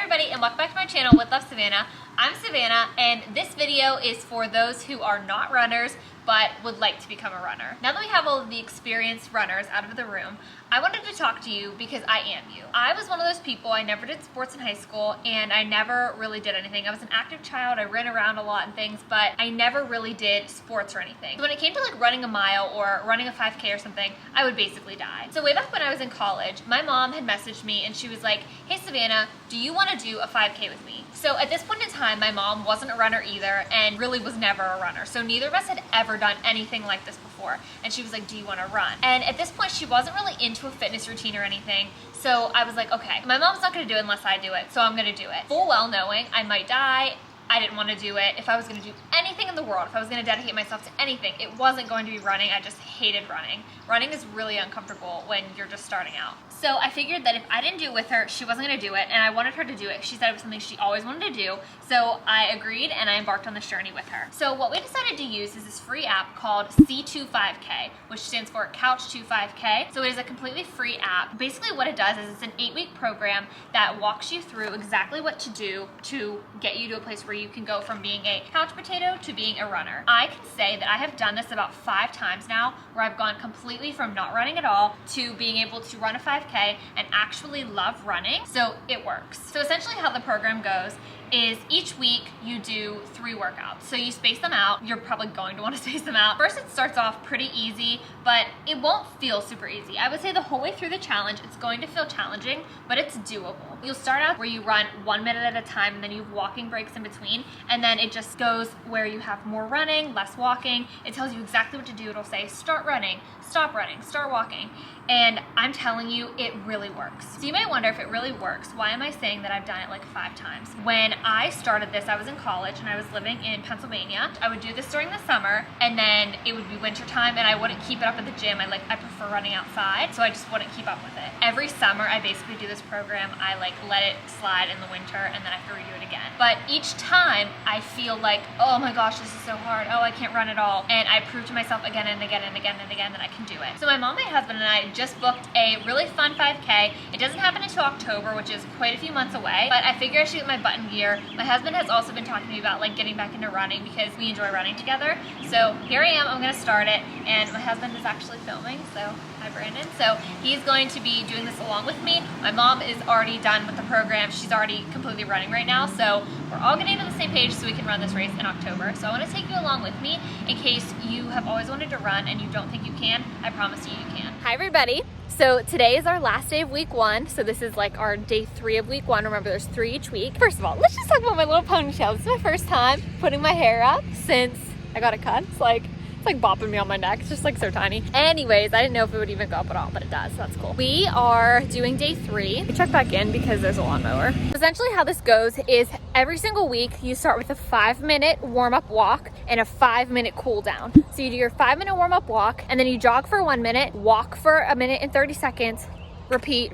everybody, and welcome back to my channel with Love Savannah. I'm Savannah, and this video is for those who are not runners but would like to become a runner. Now that we have all of the experienced runners out of the room, I wanted to talk to you because I am you. I was one of those people, I never did sports in high school, and I never really did anything. I was an active child, I ran around a lot and things, but I never really did sports or anything. So when it came to like running a mile or running a 5K or something, I would basically die. So way back when I was in college, my mom had messaged me and she was like, hey Savannah, do you want to do a 5K with me? So at this point in time, my mom wasn't a runner either and really was never a runner. So neither of us had ever done anything like this before. And she was like, do you want to run? And at this point, she wasn't really into a fitness routine or anything. So I was like, okay, my mom's not going to do it unless I do it. So I'm going to do it. Full well knowing I might die. I didn't want to do it. If I was going to do anything in the world, if I was going to dedicate myself to anything, it wasn't going to be running. I just hated running. Running is really uncomfortable when you're just starting out. So I figured that if I didn't do it with her, she wasn't going to do it, and I wanted her to do it. She said it was something she always wanted to do, so I agreed and I embarked on this journey with her. So what we decided to use is this free app called C25K, which stands for Couch 2 5K. So it is a completely free app. Basically what it does is it's an 8-week program that walks you through exactly what to do to get you to a place where you can go from being a couch potato to being a runner. I can say that I have done this about 5 times now, where I've gone completely from not running at all to being able to run a 5K and actually love running. So it works. So essentially how the program goes is each week you do 3 workouts. So you space them out. You're probably going to want to space them out. First, it starts off pretty easy, but it won't feel super easy. I would say the whole way through the challenge, it's going to feel challenging, but it's doable. You'll start out where you run 1 minute at a time, and then you have walking breaks in between, and then it just goes where you have more running, less walking. It tells you exactly what to do. It'll say, start running, stop running, start walking. And I'm telling you, it really works. So you might wonder if it really works. Why am I saying that I've done it like 5 times? When I started this, I was in college and I was living in Pennsylvania. I would do this during the summer, and then it would be winter time, and I wouldn't keep it up at the gym. I prefer running outside, so I just wouldn't keep up with it. Every summer, I basically do this program. I let it slide in the winter, and then I have to redo it again. But each time, I feel like, oh my gosh, this is so hard. Oh, I can't run at all. And I prove to myself again and again and again and again that I can do it. So my mom, my husband, and I just booked a really fun 5K. It doesn't happen until October, which is quite a few months away, but I figure I should get my butt in gear. My husband has also been talking to me about like getting back into running because we enjoy running together. So here I am, I'm gonna start it, and my husband is actually filming, so hi Brandon. So he's going to be doing this along with me. My mom is already done with the program. She's already completely running right now, so we're all getting to the same page so we can run this race in October. So I wanna take you along with me in case you have always wanted to run and you don't think you can. I promise you, you can. Hi everybody. So today is our last day of week 1. So this is like our day 3 of week 1. Remember, there's 3 each week. First of all, let's just talk about my little ponytail. This is my first time putting my hair up since I got it cut. It's like bopping me on my neck. It's just like so tiny. Anyways, I didn't know if it would even go up at all, but it does, so that's cool. We are doing day 3. We check back in because there's a lawnmower. Essentially how this goes is every single week you start with a 5-minute warm-up walk and a 5-minute cool down. So you do your 5-minute warm-up walk, and then you jog for 1 minute, walk for 1 minute and 30 seconds, repeat,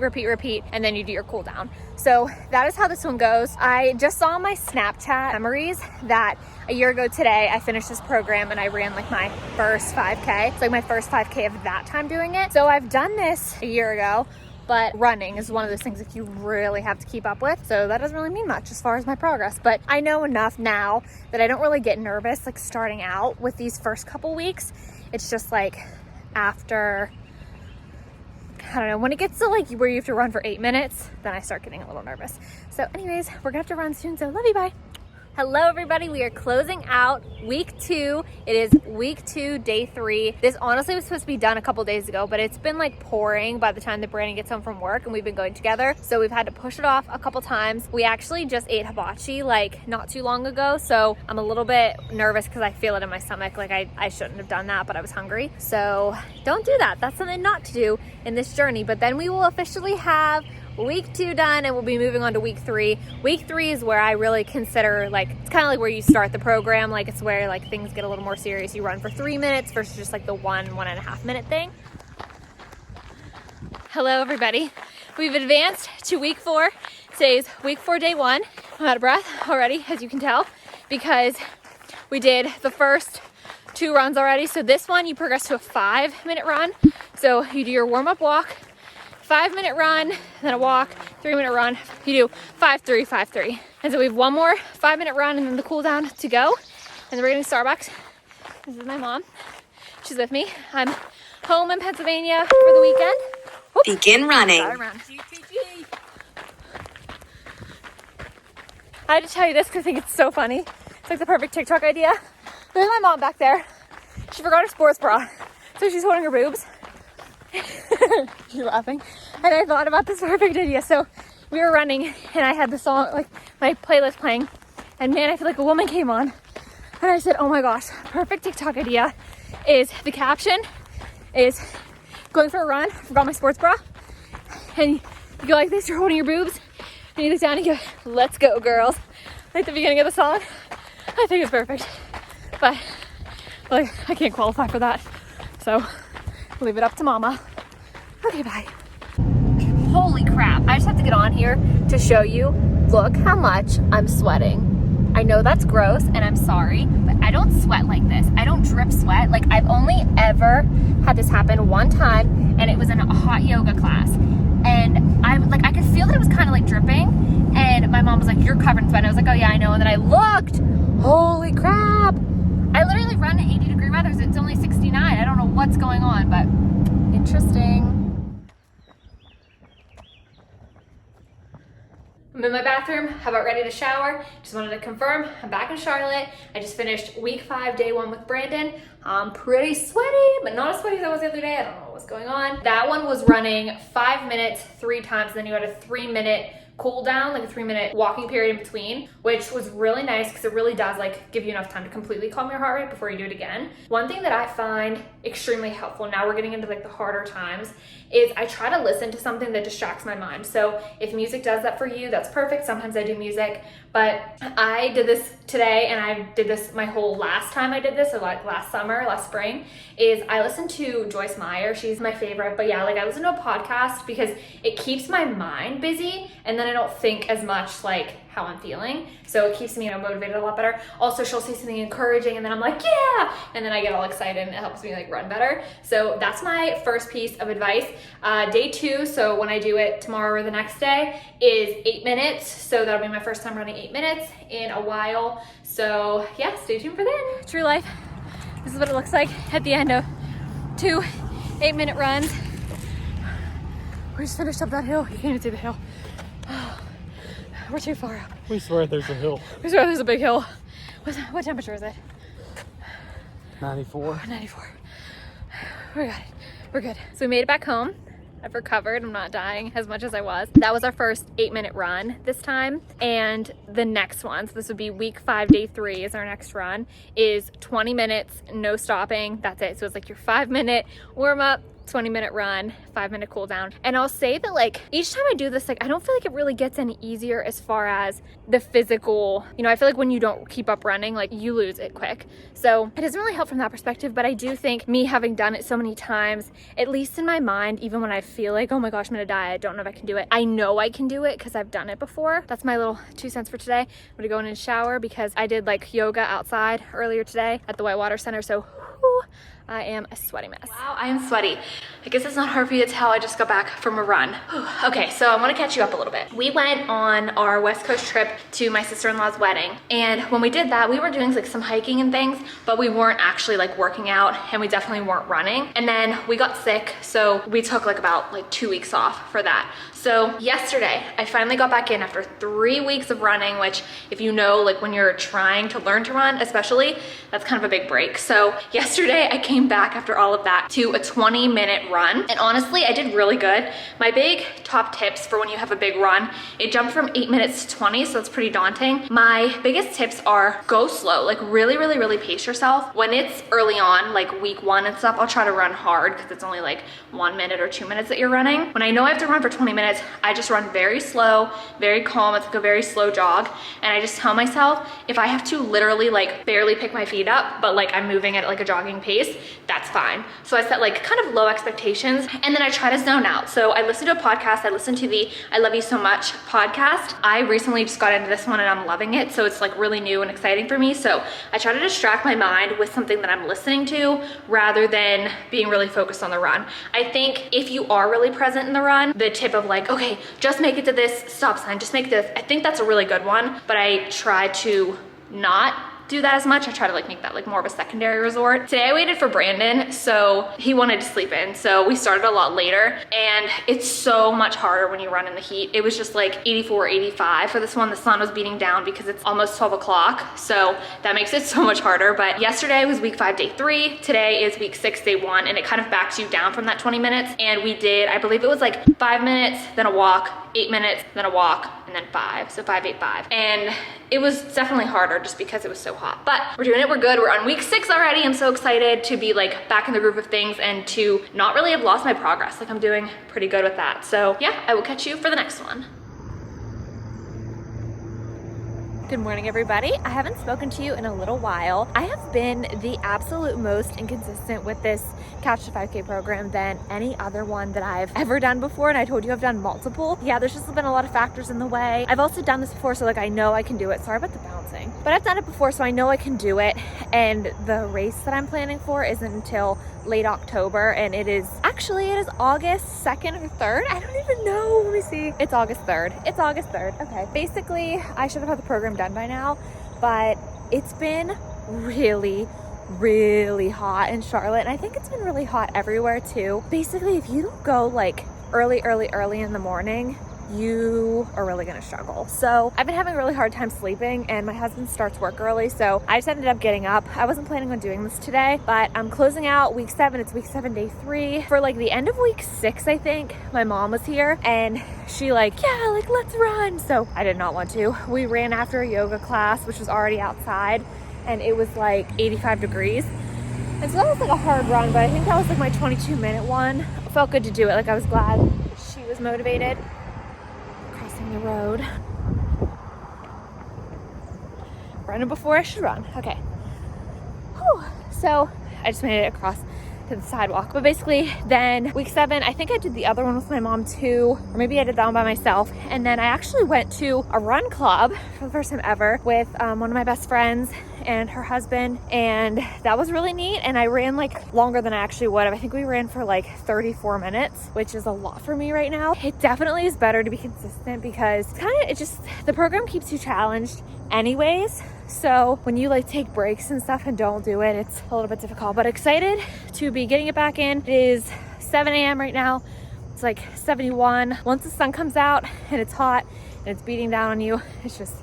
and then you do your cool down. So that is how this one goes. I just saw on my Snapchat memories that a year ago today, I finished this program and I ran like my first 5K. It's like my first 5K of that time doing it. So I've done this a year ago, but running is one of those things that you really have to keep up with. So that doesn't really mean much as far as my progress, but I know enough now that I don't really get nervous like starting out with these first couple weeks. It's just like after, I don't know, when it gets to like where you have to run for 8 minutes, then I start getting a little nervous. So anyways, we're gonna have to run soon, so love you, bye. Hello everybody, we are closing out week 2. It is week 2, day 3. This honestly was supposed to be done a couple days ago, but it's been like pouring by the time that Brandon gets home from work, and we've been going together. So we've had to push it off a couple times. We actually just ate hibachi like not too long ago. So I'm a little bit nervous because I feel it in my stomach. Like I shouldn't have done that, but I was hungry. So don't do that. That's something not to do in this journey. But then we will officially have week 2 done, and we'll be moving on to week 3. Week 3 is where I really consider, like, it's kind of like where you start the program. Like, it's where like things get a little more serious. You run for 3 minutes versus just like the 1.5 minute thing. Hello everybody. We've advanced to week 4. Today's week 4, day 1. I'm out of breath already, as you can tell, because we did the first 2 runs already. So this one, you progress to a 5-minute run. So you do your warm-up walk, 5-minute run, then a walk, 3-minute run. You do 5-3, 5-3. And so we have one more 5-minute run and then the cool down to go. And then we're getting Starbucks. This is my mom. She's with me. I'm home in Pennsylvania for the weekend. Oops. Begin running. I had to tell you this because I think it's so funny. It's like the perfect TikTok idea. There's my mom back there. She forgot her sports bra, so she's holding her boobs. She's laughing. And I thought about this perfect idea. So we were running and I had the song, like my playlist playing. And man, I feel like a woman came on. And I said, oh my gosh, perfect TikTok idea is the caption is going for a run, forgot my sports bra. And you go like this, you're holding your boobs. And you look down and you go, let's go girls. Like the beginning of the song. I think it's perfect. But like, I can't qualify for that. So leave it up to mama. Okay, bye. Holy crap. I just have to get on here to show you. Look how much I'm sweating. I know that's gross and I'm sorry, but I don't sweat like this. I don't drip sweat. Like I've only ever had this happen one time and it was in a hot yoga class. And I could feel that it was kind of like dripping and my mom was like, you're covered in sweat. And I was like, oh yeah, I know. And then I looked, holy crap. I literally run in 80-degree weather, so it's only 69. I don't know what's going on, but interesting. I'm in my bathroom, about ready to shower. Just wanted to confirm, I'm back in Charlotte. I just finished week 5, day 1 with Brandon. I'm pretty sweaty, but not as sweaty as I was the other day. I don't know what's going on. That one was running 5 minutes 3 times, and then you had a 3-minute cool down, like a 3-minute walking period in between, which was really nice because it really does like give you enough time to completely calm your heart rate before you do it again. One thing that I find extremely helpful, now we're getting into like the harder times, is I try to listen to something that distracts my mind. So if music does that for you, that's perfect. Sometimes I do music, but I did this today and I did this my whole last time I did this, so like last summer, last spring, is I listened to Joyce Meyer. She's my favorite, but yeah, like I listen to a podcast because it keeps my mind busy and then I don't think as much like how I'm feeling. So it keeps me, motivated a lot better. Also, she'll say something encouraging and then I'm like, yeah! And then I get all excited and it helps me like run better. So that's my first piece of advice. Day 2, so when I do it tomorrow or the next day, is 8 minutes. So that'll be my first time running 8 minutes in a while. So yeah, stay tuned for then. True life. This is what it looks like at the end of 2 8-minute runs. We just finished up that hill. You can't even see the hill. We're too far up. We swear there's a hill. We swear there's a big hill. What temperature is it? 94. 94. We got it. We're good. So we made it back home. I've recovered. I'm not dying as much as I was. That was our first 8-minute run this time. And the next one, so this would be week 5, day 3 is our next run, is 20 minutes, no stopping. That's it. So it's like your 5-minute warm up, 20-minute run, 5-minute cool down. And I'll say that like each time I do this, like I don't feel like it really gets any easier as far as the physical, I feel like when you don't keep up running, like you lose it quick. So it doesn't really help from that perspective, but I do think me having done it so many times, at least in my mind, even when I feel like, oh my gosh, I'm gonna die, I don't know if I can do it, I know I can do it because I've done it before. That's my little 2 cents for today. I'm gonna go in and shower because I did like yoga outside earlier today at the Whitewater Center, so whew, I am a sweaty mess. Wow, I am sweaty. I guess it's not hard for you to tell. I just got back from a run. Okay, so I want to catch you up a little bit. We went on our West Coast trip to my sister-in-law's wedding. And when we did that, we were doing like some hiking and things, but we weren't actually like working out and we definitely weren't running. And then we got sick, so we took like about like 2 weeks off for that. So yesterday, I finally got back in after 3 weeks of running, which if you know, like when you're trying to learn to run, especially, that's kind of a big break. So yesterday I came back after all of that to a 20-minute run. And honestly, I did really good. My big top tips for when you have a big run, it jumped from 8 minutes to 20, so that's pretty daunting. My biggest tips are go slow, like really, really, really pace yourself. When it's early on, like week 1 and stuff, I'll try to run hard because it's only like 1 minute or 2 minutes that you're running. When I know I have to run for 20 minutes, I just run very slow, very calm. It's like a very slow jog. And I just tell myself if I have to literally like barely pick my feet up, but like I'm moving at like a jogging jogging pace, that's fine. So I set like kind of low expectations, and then I try to zone out. So I listened to a podcast. I listened to the I Love You So Much podcast. I recently just got into this one and I'm loving it. So it's like really new and exciting for me. So I try to distract my mind with something that I'm listening to rather than being really focused on the run. I think if you are really present in the run, the tip of like, okay, just make it to this stop sign, just make this, I think that's a really good one, but I try to not do that as much. I try to like make that like more of a secondary resort. Today I waited for Brandon, so he wanted to sleep in. So we started a lot later, and it's so much harder when you run in the heat. It was just like 84, 85 for this one. The sun was beating down because it's almost 12 o'clock. So that makes it so much harder. But yesterday was week 5, day 3. Today is week 6, day 1. And it kind of backs you down from that 20 minutes. And we did, I believe it was like 5 minutes, then a walk, 8 minutes, then a walk, and then 5. So 5, 8, 5. And it was definitely harder just because it was so hot. But we're doing it, we're good. We're on week 6 already. I'm so excited to be like back in the groove of things and to not really have lost my progress. Like I'm doing pretty good with that. So yeah, I will catch you for the next one. Good morning, everybody. I haven't spoken to you in a little while. I have been the absolute most inconsistent with this Couch to 5K program than any other one that I've ever done before, and I told you I've done multiple. Yeah, there's just been a lot of factors in the way. I've also done this before, so like I know I can do it. Sorry about the bouncing. But I've done it before, so I know I can do it, and the race that I'm planning for isn't until late October, and it is August 2nd or 3rd. I don't even know. Let me see. It's August 3rd. It's August 3rd. Okay. Basically, I should have had the program done by now, but it's been really hot in Charlotte, and I think it's been really hot everywhere too. Basically, if you don't go like early in the morning, you are really gonna struggle. So I've been having a really hard time sleeping, and my husband starts work early, so I just ended up getting up. I wasn't planning on doing this today, but I'm closing out week 7. It's week 7, day 3. For like the end of week 6, I think, my mom was here, and she like, yeah, like let's run. So I did not want to. We ran after a yoga class, which was already outside, and it was like 85 degrees. And so that was like a hard run, but I think that was like my 22-minute one. It felt good to do it. Like I was glad she was motivated. Crossing the road. Running before I should run. Okay. Whew. So I just made it across to the sidewalk. But basically then week 7, I think I did the other one with my mom too, or maybe I did that one by myself. And then I actually went to a run club for the first time ever with one of my best friends and her husband, and that was really neat. And I ran like longer than I actually would have. I think we ran for like 34 minutes, which is a lot for me right now. It definitely is better to be consistent because the program keeps you challenged anyways. So when you like take breaks and stuff and don't do it, it's a little bit difficult, but excited to be getting it back in. It is 7 a.m. right now. It's like 71. Once the sun comes out and it's hot and it's beating down on you, it's just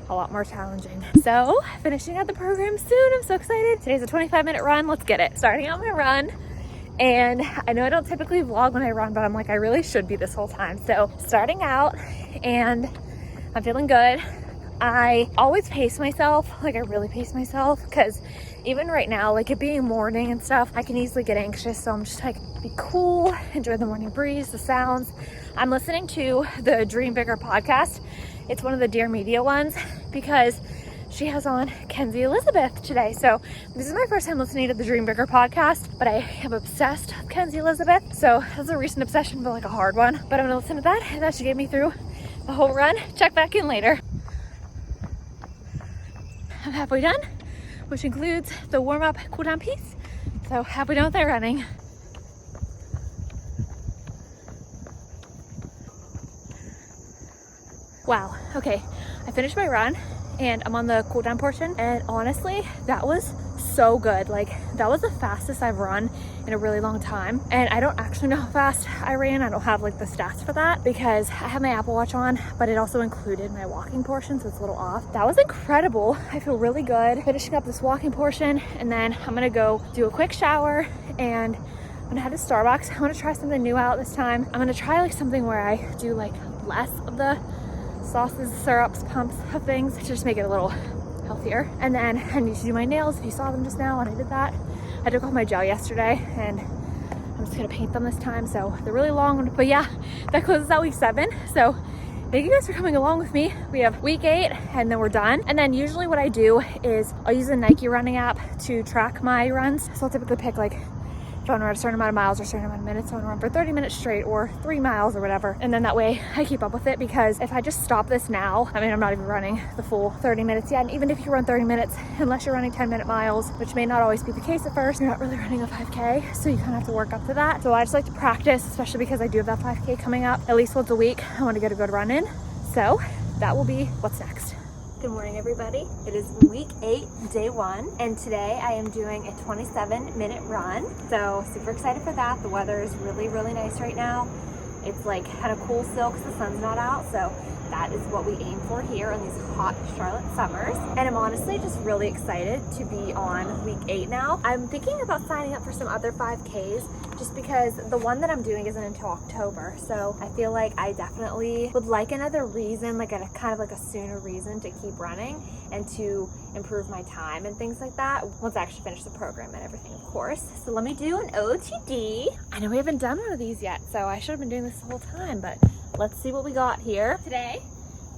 a lot more challenging. So finishing out the program soon. I'm so excited. Today's a 25-minute run. Let's get it. Starting out my run. And I know I don't typically vlog when I run, but I'm like, I really should be this whole time. So starting out, and I'm feeling good. I always pace myself, like I really pace myself, because even right now, like it being morning and stuff, I can easily get anxious. So I'm just like, be cool, enjoy the morning breeze, the sounds. I'm listening to the Dream Bigger podcast. It's one of the Dear Media ones because she has on Kenzie Elizabeth today. So this is my first time listening to the Dream Bigger podcast, but I am obsessed with Kenzie Elizabeth. So that's a recent obsession, but like a hard one. But I'm gonna listen to that, and that should get me through the whole run. Check back in later. I'm halfway done, which includes the warm-up cool-down piece. So halfway done with that running. Wow, okay, I finished my run and I'm on the cool down portion, and honestly, that was so good. Like that was the fastest I've run in a really long time, and I don't actually know how fast I ran. I don't have like the stats for that because I have my Apple Watch on, but it also included my walking portion, so it's a little off. That was incredible. I feel really good finishing up this walking portion, and then I'm gonna go do a quick shower and I'm gonna head to Starbucks. I want to try something new out this time. I'm gonna try like something where I do like less of the sauces, syrups, pumps of things to just make it a little healthier. And then I need to do my nails. If you saw them just now, and I did that. I took off my gel yesterday, and I'm just gonna paint them this time. So they're really long, but yeah, that closes out week 7. So thank you guys for coming along with me. We have week 8 and then we're done. And then usually what I do is I'll use the Nike running app to track my runs. So I'll typically pick like, if I want to run a certain amount of miles or a certain amount of minutes, I want to run for 30 minutes straight or 3 miles or whatever. And then that way I keep up with it, because if I just stop this now, I mean, I'm not even running the full 30 minutes yet. And even if you run 30 minutes, unless you're running 10-minute miles, which may not always be the case at first, you're not really running a 5K. So you kind of have to work up to that. So I just like to practice, especially because I do have that 5K coming up at least once a week. I want to get a good run in. So that will be what's next. Good morning, everybody. It is week 8, day 1, and today I am doing a 27-minute run. So super excited for that. The weather is really, really nice right now. It's like kind of cool still because the sun's not out. So that is what we aim for here in these hot Charlotte summers. And I'm honestly just really excited to be on week 8 now. I'm thinking about signing up for some other 5Ks just because the one that I'm doing isn't until October. So I feel like I definitely would like another reason, like a kind of like a sooner reason to keep running and to improve my time and things like that once I actually finish the program and everything, of course. So let me do an OTD. I know we haven't done one of these yet, so I should have been doing this the whole time, but let's see what we got here. Today,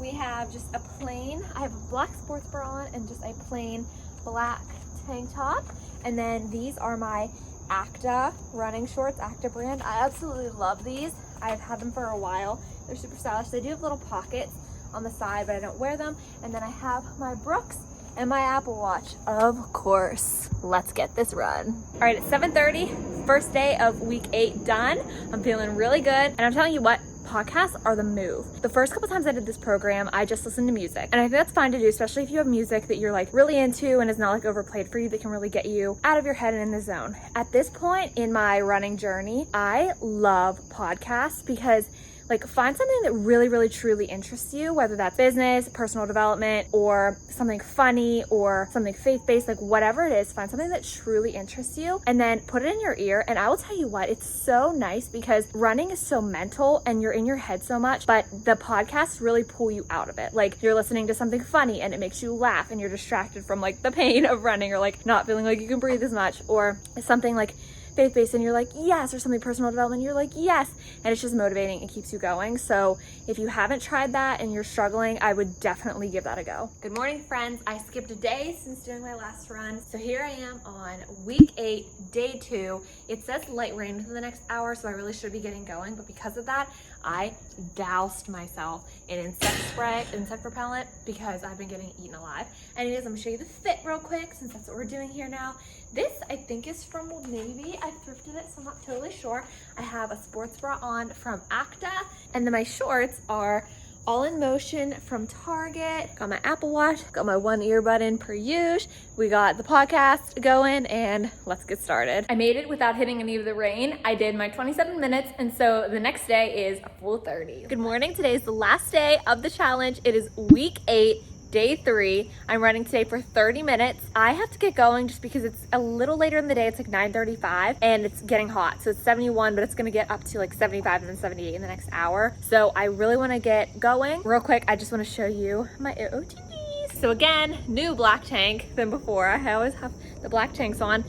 we have just a plain, I have a black sports bra on and just a plain black tank top. And then these are my Acta running shorts, Acta brand. I absolutely love these. I've had them for a while. They're super stylish. They do have little pockets on the side, but I don't wear them. And then I have my Brooks and my Apple Watch, of course. Let's get this run. All right, it's 7:30, first day of week 8 done. I'm feeling really good. And I'm telling you what, podcasts are the move. The first couple times I did this program, I just listened to music. And I think that's fine to do, especially if you have music that you're like really into and is not like overplayed for you, that can really get you out of your head and in the zone. At this point in my running journey, I love podcasts because like find something that really, really, truly interests you, whether that's business, personal development, or something funny or something faith-based, like whatever it is, find something that truly interests you and then put it in your ear. And I will tell you what, it's so nice because running is so mental and you're in your head so much, but the podcasts really pull you out of it. Like you're listening to something funny and it makes you laugh and you're distracted from like the pain of running or like not feeling like you can breathe as much, or something like faith-based and you're like yes, or something personal development, you're like yes, and it's just motivating and keeps you going. So if you haven't tried that and you're struggling, I would definitely give that a go. Good morning, friends. I skipped a day since doing my last run, so here I am on week 8, day 2. It says light rain within the next hour, so I really should be getting going, but because of that I doused myself in insect repellent because I've been getting eaten alive. Anyways, I'm gonna show you the fit real quick since that's what we're doing here now. This I think is from Old Navy. I thrifted it, so I'm not totally sure. I have a sports bra on from Acta, and then my shorts are All in Motion from Target. Got my Apple Watch, got my one earbud in per usual. We got the podcast going, and let's get started. I made it without hitting any of the rain. I did my 27 minutes, and so the next day is a full 30. Good morning. Today is the last day of the challenge. It is week 8. Day 3. I'm running today for 30 minutes. I have to get going just because it's a little later in the day. It's like 9:35 and it's getting hot. So it's 71, but it's gonna get up to like 75 and then 78 in the next hour. So I really wanna get going. Real quick, I just wanna show you my OOTDs. So again, new black tank than before. I always have the black tanks on.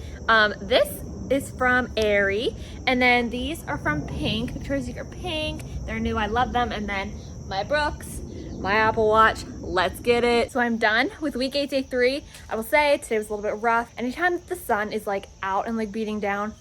This is from Aerie, and then these are from Pink, Victoria's Secret Pink. They're new, I love them. And then my Brooks, my Apple Watch. Let's get it. So I'm done with week 8, day 3. I will say today was a little bit rough. Anytime the sun is like out and like beating down,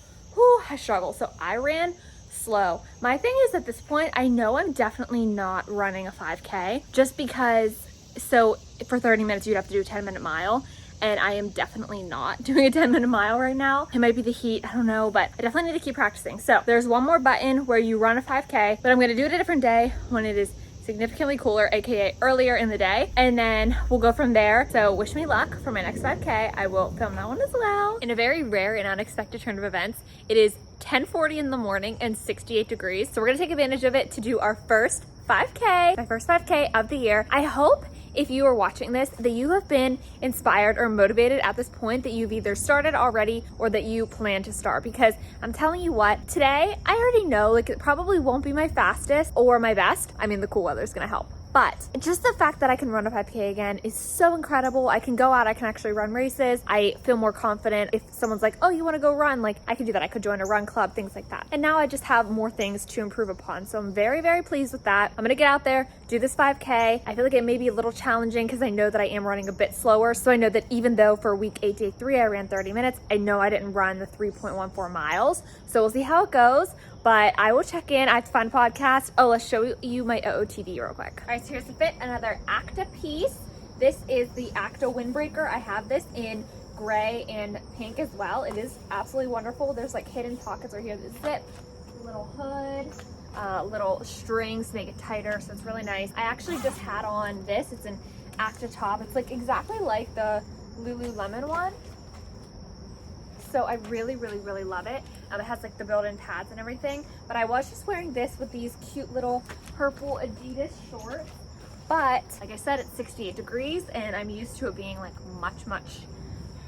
I struggle. So I ran slow. My thing is at this point, I know I'm definitely not running a 5K just because, so for 30 minutes, you'd have to do a 10-minute mile. And I am definitely not doing a 10-minute mile right now. It might be the heat, I don't know, but I definitely need to keep practicing. So there's one more button where you run a 5K, but I'm gonna do it a different day when it is significantly cooler, aka earlier in the day, and then we'll go from there. So wish me luck for my next 5K. I will film that one as well. In a very rare and unexpected turn of events, it is 10:40 in the morning and 68 degrees. So we're gonna take advantage of it to do our first 5K, my first 5K of the year. I hope if you are watching this that you have been inspired or motivated at this point, that you've either started already or that you plan to start, because I'm telling you what, today I already know like it probably won't be my fastest or my best. I mean, the cool weather is gonna help, but just the fact that I can run a 5K again is so incredible. I can go out, I can actually run races. I feel more confident. If someone's like, oh, you want to go run? Like, I can do that. I could join a run club, things like that. And now I just have more things to improve upon. So I'm very, very pleased with that. I'm gonna get out there, do this 5K. I feel like it may be a little challenging because I know that I am running a bit slower. So I know that even though for week 8, day 3, I ran 30 minutes, I know I didn't run the 3.14 miles. So we'll see how it goes, but I will check in. I have to find a podcast. Oh, let's show you my OOTD real quick. All right, so here's the fit, another Acta piece. This is the Acta windbreaker. I have this in gray and pink as well. It is absolutely wonderful. There's like hidden pockets right here that zip, little hood, little strings to make it tighter, so it's really nice. I actually just had on this. It's an Acta top. It's like exactly like the Lululemon one. So I really, really, really love it. It has like the built-in pads and everything, but I was just wearing this with these cute little purple Adidas shorts. But like I said, it's 68 degrees and I'm used to it being like much, much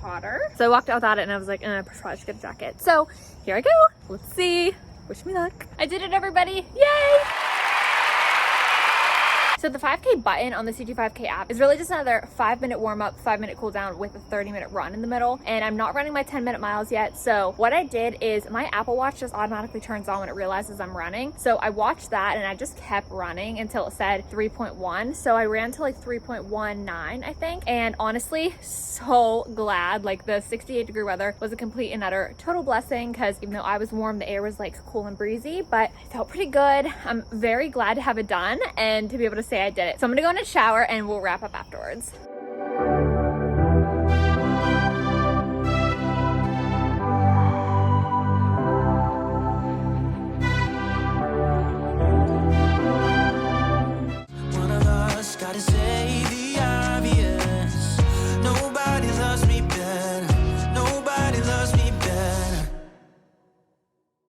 hotter. So I walked out without it and I was like, I probably should get a jacket. So here I go. Let's see. Wish me luck. I did it, everybody. Yay! So the 5K button on the C25K app is really just another 5-minute warm up, 5-minute cool down with a 30-minute run in the middle. And I'm not running my 10-minute miles yet. So what I did is my Apple Watch just automatically turns on when it realizes I'm running. So I watched that and I just kept running until it said 3.1. So I ran to like 3.19, I think. And honestly, so glad. Like the 68-degree weather was a complete and utter total blessing because even though I was warm, the air was like cool and breezy, but I felt pretty good. I'm very glad to have it done and to be able to say I did it. So I'm gonna go in a shower and we'll wrap up afterwards.